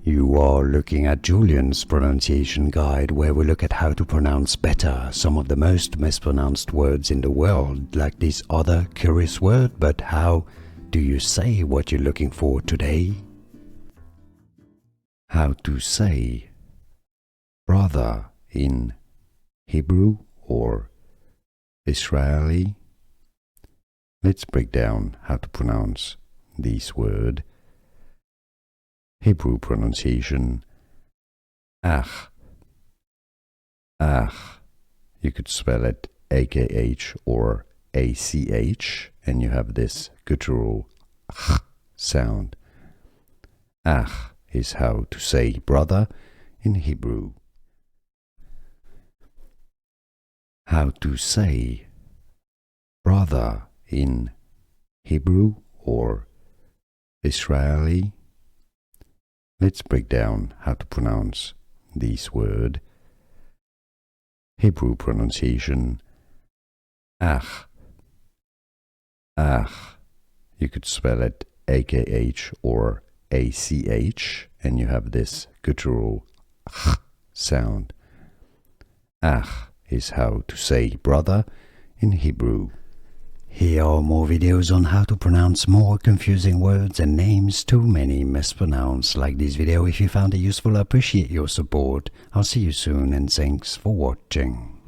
You are looking at Julian's pronunciation guide, where we look at how to pronounce better some of the most mispronounced words in the world, like this other curious word. But how do you say what you're looking for today? How to say brother in Hebrew or Israeli. Let's break down how to pronounce this word. Hebrew pronunciation, Akh. Akh. You could spell it AKH or ACH, and you have this guttural Ch sound. Akh is how to say brother in Hebrew. How to say brother in Hebrew or Israeli. Let's break down how to pronounce this word. Hebrew pronunciation, Akh. Akh. You could spell it AKH or ACH, and you have this guttural Ch sound. Akh is how to say brother in Hebrew. Here are more videos on how to pronounce more confusing words and names too many mispronounced. Like this video if you found it useful. I appreciate your support. I'll see you soon, and thanks for watching.